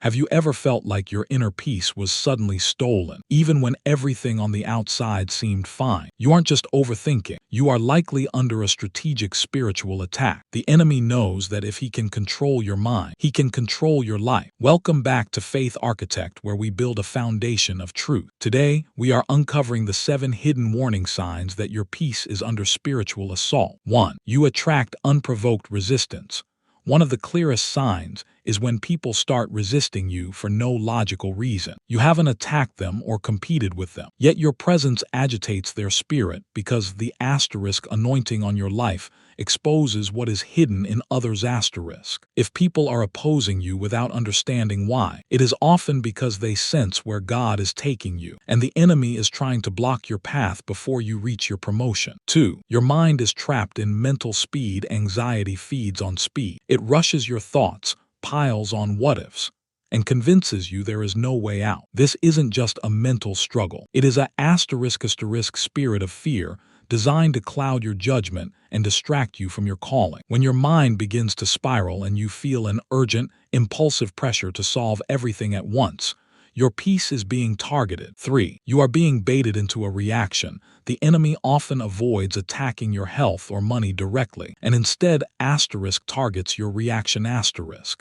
Have you ever felt like your inner peace was suddenly stolen, even when everything on the outside seemed fine? You aren't just overthinking. You are likely under a strategic spiritual attack. The enemy knows that if he can control your mind, he can control your life. Welcome back to Faith Architect, where we build a foundation of truth. Today, we are uncovering the 7 hidden warning signs that your peace is under spiritual assault. 1. You attract unprovoked resistance. One of the clearest signs is when people start resisting you for no logical reason. You haven't attacked them or competed with them, yet your presence agitates their spirit because the asterisk anointing on your life exposes what is hidden in others' asterisk. If people are opposing you without understanding why, it is often because they sense where God is taking you, and the enemy is trying to block your path before you reach your promotion. 2. Your mind is trapped in mental speed. Anxiety feeds on speed. It rushes your thoughts, piles on what-ifs, and convinces you there is no way out. This isn't just a mental struggle. It is an asterisk spirit of fear designed to cloud your judgment and distract you from your calling. When your mind begins to spiral and you feel an urgent, impulsive pressure to solve everything at once, your peace is being targeted. 3. You are being baited into a reaction. The enemy often avoids attacking your health or money directly, and instead targets your reaction.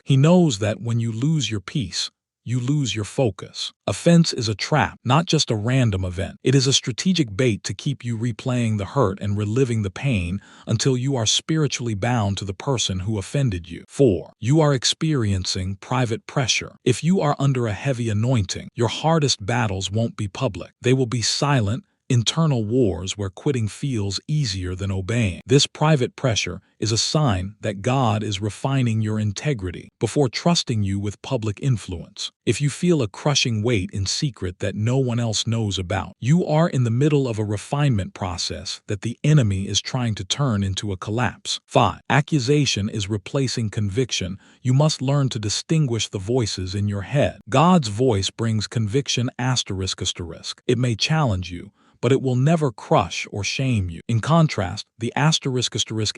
He knows that when you lose your peace, you lose your focus. Offense is a trap, not just a random event. It is a strategic bait to keep you replaying the hurt and reliving the pain until you are spiritually bound to the person who offended you. 4. You are experiencing private pressure. If you are under a heavy anointing, your hardest battles won't be public. They will be silent, internal wars where quitting feels easier than obeying. This private pressure is a sign that God is refining your integrity before trusting you with public influence. If you feel a crushing weight in secret that no one else knows about, you are in the middle of a refinement process that the enemy is trying to turn into a collapse. 5. Accusation is replacing conviction. You must learn to distinguish the voices in your head. God's voice brings conviction. It may challenge you, but it will never crush or shame you. In contrast, the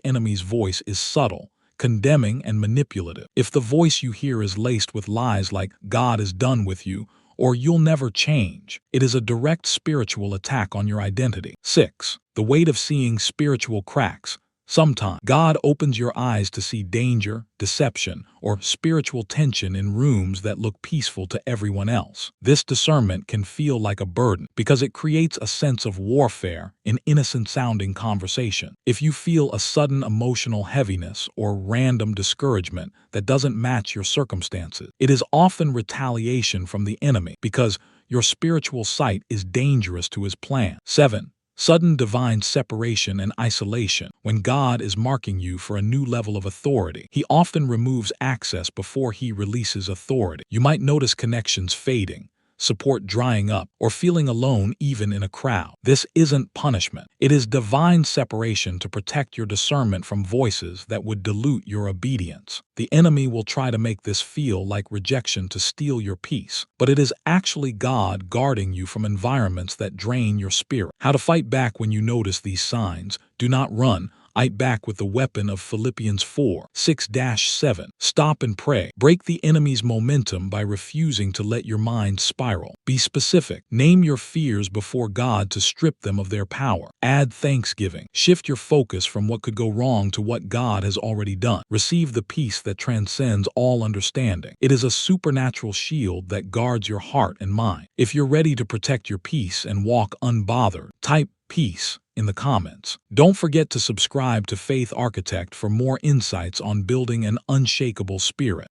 enemy's voice is subtle, condemning, and manipulative. If the voice you hear is laced with lies like "God is done with you" or "you'll never change," it is a direct spiritual attack on your identity. 6. The weight of seeing spiritual cracks. Sometimes God opens your eyes to see danger, deception, or spiritual tension in rooms that look peaceful to everyone else. This discernment can feel like a burden because it creates a sense of warfare in innocent-sounding conversation. If you feel a sudden emotional heaviness or random discouragement that doesn't match your circumstances, it is often retaliation from the enemy because your spiritual sight is dangerous to his plan. 7. Sudden divine separation and isolation. When God is marking you for a new level of authority, he often removes access before he releases authority. You might notice connections fading, support drying up, or feeling alone even in a crowd. This isn't punishment. It is divine separation to protect your discernment from voices that would dilute your obedience. The enemy will try to make this feel like rejection to steal your peace, but it is actually God guarding you from environments that drain your spirit. How to fight back when you notice these signs. Do not run. Fight back with the weapon of Philippians 4:6-7. Stop and pray. Break the enemy's momentum by refusing to let your mind spiral. Be specific. Name your fears before God to strip them of their power. Add thanksgiving. Shift your focus from what could go wrong to what God has already done. Receive the peace that transcends all understanding. It is a supernatural shield that guards your heart and mind. If you're ready to protect your peace and walk unbothered, type peace in the comments. Don't forget to subscribe to Faith Architect for more insights on building an unshakable spirit.